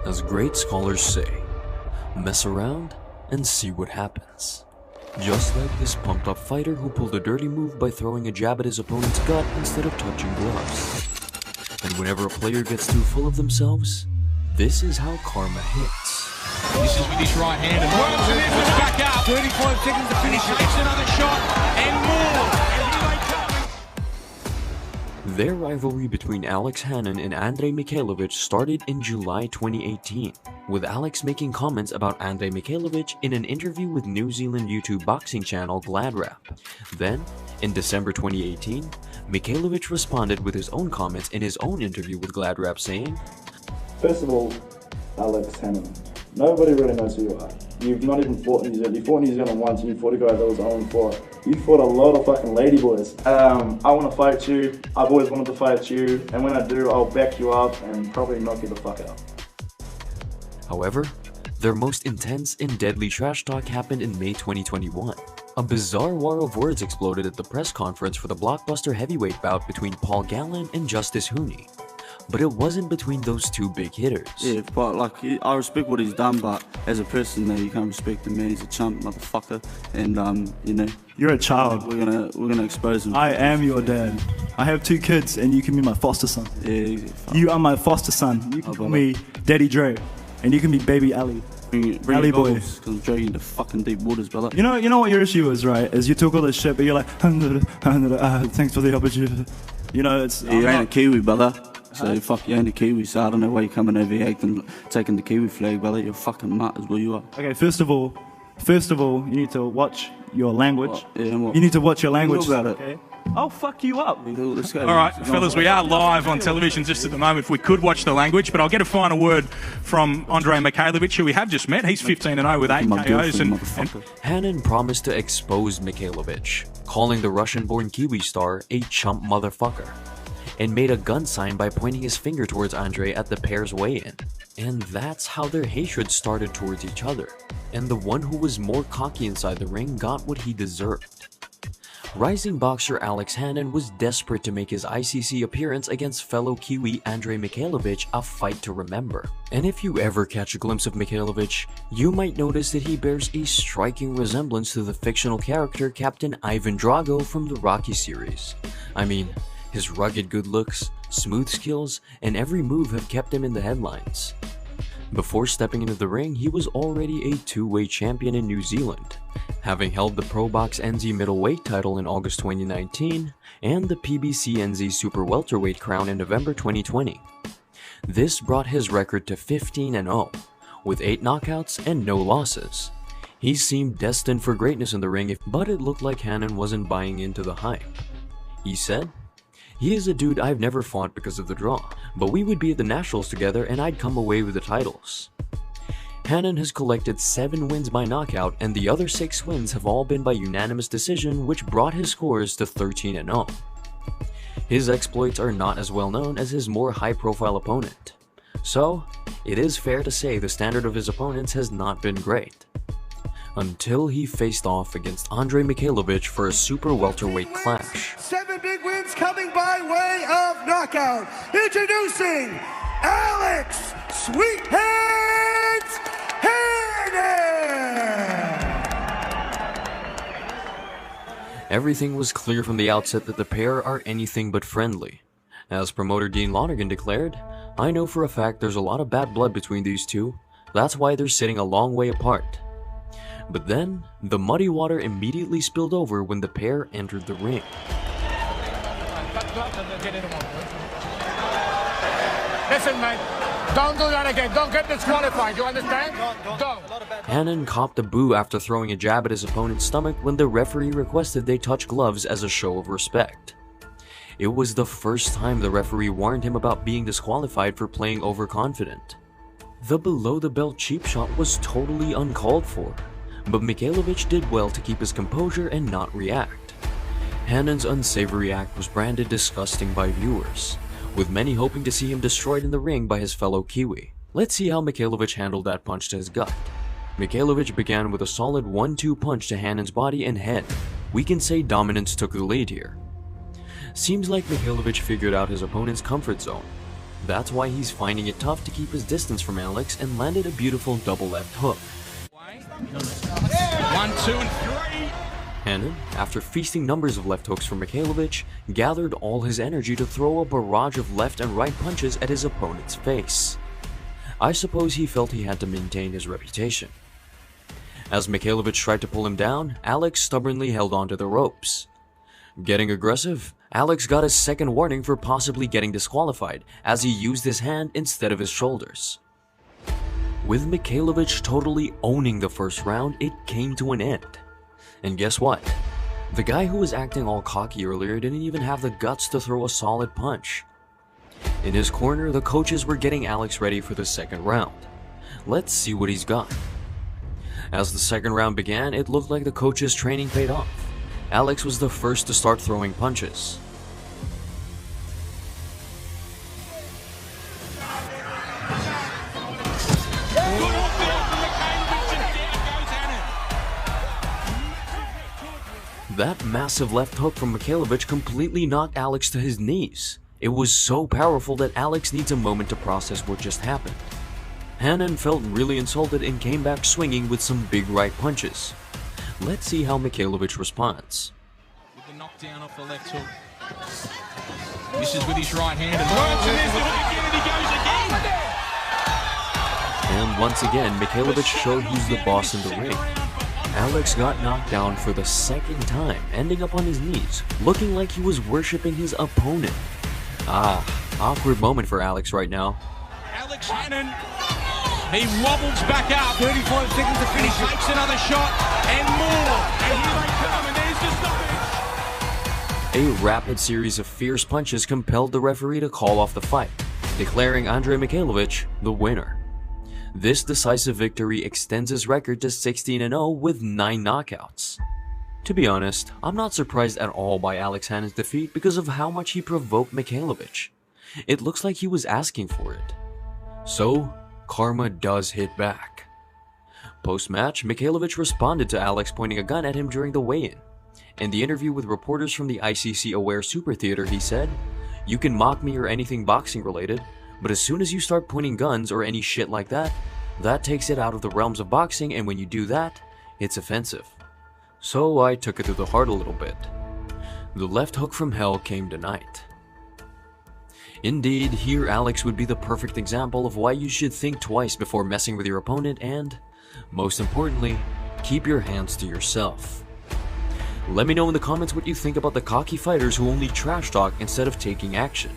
As great scholars say, mess around and see what happens. Just like this pumped up fighter who pulled a dirty move by throwing a jab at his opponent's gut instead of touching gloves. And whenever a player gets too full of themselves, this is how karma hits. This is with his right hand and whirls it in, puts back up. 35 seconds to finish it. Takes another shot and more. Their rivalry between Alex Hanan and Andrei Mikhailovich started in July 2018, with Alex making comments about Andrei Mikhailovich in an interview with New Zealand YouTube boxing channel GladRap. Then, in December 2018, Mikhailovich responded with his own comments in his own interview with GladRap saying, "First of all, Alex Hanan, nobody really knows who you are. You've not even fought in New Zealand. You fought in New Zealand once and you fought a guy that was 0-4. You fought a lot of fucking ladyboys. I want to fight you. I've always wanted to fight you. And when I do, I'll back you up and probably knock you the fuck out." However, their most intense and deadly trash talk happened in May 2021. A bizarre war of words exploded at the press conference for the blockbuster heavyweight bout between Paul Gallen and Justice Hooney. But it wasn't between those two big hitters. Yeah, but like, I respect what he's done, but as a person, though, you can't respect him, man. He's a chump, motherfucker, and you know. You're a child. We're gonna expose him. I am your dad. I have 2 kids, and you can be my foster son. Yeah. You are my foster son. You can call me Daddy Dre, and you can be Baby Ali. Bring Ali boy. Because I'm dragging you into fucking deep waters, brother. You know what your issue is, right? Is you took all this shit, but you're like, thanks for the opportunity. You know, it's. Yeah, you ain't a Kiwi, brother. So fuck, you ain't a Kiwi, so I don't know why you're coming over here acting, taking the Kiwi flag, brother. You're fucking mutt is what you are. Okay, first of all, you need to watch your language. What? Yeah, and what? You need to watch your language. Talk about it. Okay? I'll fuck you up. Let's go. All right, fellas, we are live on television just at the moment. If we could watch the language, but I'll get a final word from Andrei Mikhailovich, who we have just met. He's 15-0 with 8 KOs. And Hanan promised to expose Mikhailovich, calling the Russian-born Kiwi star a chump motherfucker, and made a gun sign by pointing his finger towards Andrei at the pair's weigh-in. And that's how their hatred started towards each other. And the one who was more cocky inside the ring got what he deserved. Rising boxer Alex Hanan was desperate to make his ICC appearance against fellow Kiwi Andrei Mikhailovich a fight to remember. And if you ever catch a glimpse of Mikhailovich, you might notice that he bears a striking resemblance to the fictional character Captain Ivan Drago from the Rocky series. I mean, his rugged good looks, smooth skills, and every move have kept him in the headlines. Before stepping into the ring, he was already a 2-weight champion in New Zealand, having held the Pro Box NZ middleweight title in August 2019 and the PBC NZ Super Welterweight crown in November 2020. This brought his record to 15-0, with 8 knockouts and no losses. He seemed destined for greatness in the ring, but it looked like Hanan wasn't buying into the hype. He said, "He is a dude I've never fought because of the draw, but we would be at the Nationals together and I'd come away with the titles." Hanan has collected 7 wins by knockout, and the other 6 wins have all been by unanimous decision, which brought his scores to 13-0. His exploits are not as well known as his more high-profile opponent, so it is fair to say the standard of his opponents has not been great. Until he faced off against Andrei Mikhailovich for a super welterweight clash. 7 big wins coming by way of knockout. Introducing Alex Sweetheads Hanan! Everything was clear from the outset that the pair are anything but friendly. As promoter Dean Lonergan declared, "I know for a fact there's a lot of bad blood between these two. That's why they're sitting a long way apart." But then, the muddy water immediately spilled over when the pair entered the ring. listen, mate, don't do that again. Don't get disqualified. You understand? Don't. Hanan copped a boo after throwing a jab at his opponent's stomach when the referee requested they touch gloves as a show of respect. It was the first time the referee warned him about being disqualified for playing overconfident. The below-the-belt cheap shot was totally uncalled for, but Mikhailovich did well to keep his composure and not react. Hanan's unsavory act was branded disgusting by viewers, with many hoping to see him destroyed in the ring by his fellow Kiwi. Let's see how Mikhailovich handled that punch to his gut. Mikhailovich began with a solid 1-2 punch to Hanan's body and head. We can say dominance took the lead here. Seems like Mikhailovich figured out his opponent's comfort zone. That's why he's finding it tough to keep his distance from Alex and landed a beautiful double left hook. 1, 2, and 3. Hanan, after feasting numbers of left hooks from Mikhailovich, gathered all his energy to throw a barrage of left and right punches at his opponent's face. I suppose he felt he had to maintain his reputation. As Mikhailovich tried to pull him down, Alex stubbornly held onto the ropes. Getting aggressive, Alex got his second warning for possibly getting disqualified as he used his hand instead of his shoulders. With Mikhailovich totally owning the first round, it came to an end. And guess what? The guy who was acting all cocky earlier didn't even have the guts to throw a solid punch. In his corner, the coaches were getting Alex ready for the second round. Let's see what he's got. As the second round began, it looked like the coach's training paid off. Alex was the first to start throwing punches. That massive left hook from Mikhailovich completely knocked Alex to his knees. It was so powerful that Alex needs a moment to process what just happened. Hanan felt really insulted and came back swinging with some big right punches. Let's see how Mikhailovich responds. With the knockdown off the left hook. This is with his right hand and works, and there's the hook again, and he goes again! And once again, Mikhailovich showed who's the boss in the ring. Alex got knocked down for the second time, ending up on his knees, looking like he was worshipping his opponent. Awkward moment for Alex right now. Alex Hanan, he wobbles back up. 35 seconds to finish. He takes another shot and more. And here they come, and there's the stoppage. A rapid series of fierce punches compelled the referee to call off the fight, declaring Andrei Mikhailovich the winner. This decisive victory extends his record to 16-0 with 9 knockouts. To be honest, I'm not surprised at all by Alex Hanan's defeat because of how much he provoked Mikhailovich. It looks like he was asking for it. So, karma does hit back. Post-match, Mikhailovich responded to Alex pointing a gun at him during the weigh-in. In the interview with reporters from the ICC-aware Super Theater, he said, "You can mock me or anything boxing related, but as soon as you start pointing guns or any shit like that, that takes it out of the realms of boxing, and when you do that, it's offensive." So I took it to the heart a little bit. The left hook from hell came tonight. Indeed, here Alex would be the perfect example of why you should think twice before messing with your opponent and, most importantly, keep your hands to yourself. Let me know in the comments what you think about the cocky fighters who only trash talk instead of taking action.